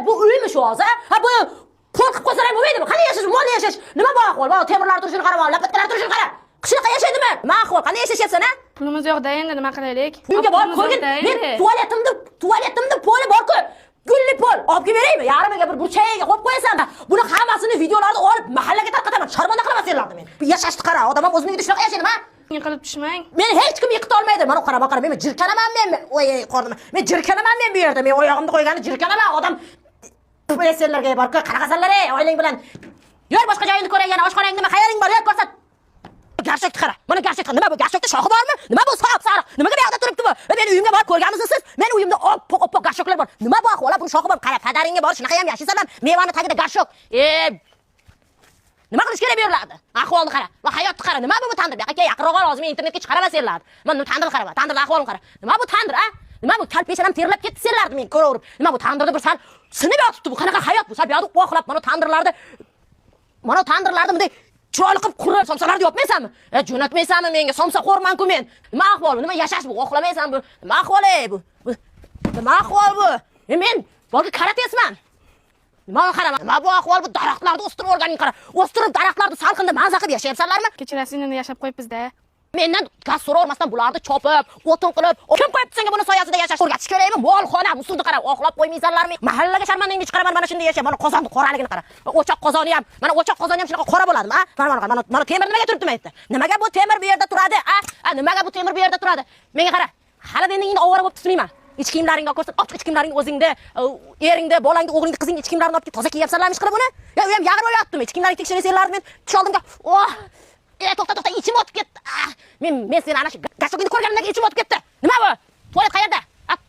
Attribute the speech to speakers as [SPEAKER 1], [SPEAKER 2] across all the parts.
[SPEAKER 1] Bu uymi shu hozir? Ha bu pul qilib qo'ysalar bo'lmaydimi? Qanday yashash, molda yashash? Nima bu ahvol? Bu temirlar turishini qarab, lapatlar turishini qarab. Qishloqqa yashaydimi? Nima ahvol? Qanday yashashyapsan, ha?
[SPEAKER 2] Pulimiz yo'q-da, endi nima qilaylik?
[SPEAKER 1] Uyga borib qo'ygin. Men tualetimda poli bor-ku. Gulli pol. Olib kelib beraymi? Yarimiga bir burchagiga qo'yib qo'yasan. Buni hammasini videolarda olib mahallaga tarqataman. Sharmanda qilaman senlarni men. Yashashni qara, odam ham o'zining shunaqa yashaydimi, ha?
[SPEAKER 2] Yiqilib tushmang.
[SPEAKER 1] Men hech kim yiqita olmaydi. Mana qara, men jirkanaman men. Voy, qordim. Men jirkanaman men bu yerda. Men oyog'imni qo'ygani jirkanaman. Odam senlarga bor-ku, qaraqasanlar, oilang bilan. Yur boshqa joyingni ko'raygan, oshxonang nima, qayering bor, yur ko'rsat. Garshakni qara. Mana garshak nima bu? Garshakda shoxi bormi? Nima bu sariq? Nimaga bu yoqda turibdi bu? Men uyimga borib ko'rganmisiz siz? Men uyimda oppoq garshaklar bor. Nima bu ahvol? Buni shoxi bor. Qara, padaringga bor, shunaqa ham yashaysan, mevani tagida garshak. Nima qilish kerak bu yerlarda? Ahvolni qara. Va hayotni qara. Nima bu tandir? Aka, yaqinroq ol, hozir men internetga chiqaraman. Mana tandirni qara. Tandirning ahvolini qara. Nima bu tandir, a? Nima bu kalpeshanam terlab ketdi senlarni men ko'raverib. Nima bu tandirda bir sal sinib yotibdi bu. Qanaqa hayot bu? Sal bu yoqda oqlab mana tandirlarda bunday chiroyli qilib qurib somsalarni yopmaysanmi? Jo'natmaysanmi menga? Somsaxo'rman-ku men. Nima ahvol? Nima yashash bu? Oqlamaysan bu? Nima ahvol bu? Nima ahvol bu? Men balki karatesman. Nima qaraman? Nima bu ahvol? Bu daraxtlarni o'stirib o'rganing qara. O'stirib daraxtlarni salqinda maza qilib yashayapsanlarmi?
[SPEAKER 2] Kechirasiz, endi yashab qo'yibmiz-da.
[SPEAKER 1] Mendan gaz so'ramasdan bularni chopib, o'tin qilib, kim qo'yibdi senga buni soyasida yashash o'rgatish kerakmi? Molxona, usulni qara, oqlab qo'ymaysanlarmi? Mahallaga sharmandangni chiqaraman, mana shunday yashay. Mana qozonni qoraligini qara. O'choq qozoni ham, mana o'choq qozoni ham shunaqa qora bo'ladimi, ha? Mana temir nimaga turibdi maytda? Nimaga bu temir bu yerda turadi, ha? Nimaga bu temir bu yerda turadi? Menga qara. Hali endi ovora bo'lib turmayman. Ichki kiyimlaringni olib ko'rsat, ichki kiyimlaringni o'zingda, eringda, bolangda, o'g'lingda, qizingni ichki kiyimlarini olib toza kiyapsanlarmi qilib buni? Yo, u ham yag'ir bo'lyaptimi? Ichki kiyimlaringni tekshiraysanlarmi? Men tush oldimga. To'xta, ichim o'tib ketdi. Men seni ana shu gashogingni ko'rganimdan ichim o'tib ketdi. Nima bu? Tualet qayerda?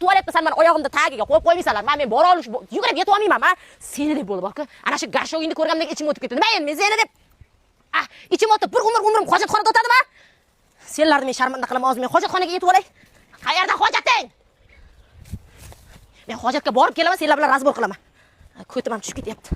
[SPEAKER 1] Tualetni san mana oyog'imda tagiga qo'yib qo'ymaysanlar. Men bora olish, yugurib yetib olmayman, Seni deb bo'ldi bor-ku. Ana shu gashogingni ko'rganimdan ichim o'tib ketdi. Nima endi men seni deb? Ichim o'tib, bir umrim hojatxonada o'tadimi? Senlarni men sharmanda qilaman, hozir men hojatxonaga yetib olay. Qayerda hojating? Men hojatga borib kelaman, senlar bilan razbor qilaman. Ko'tim ham tushib ketyapti.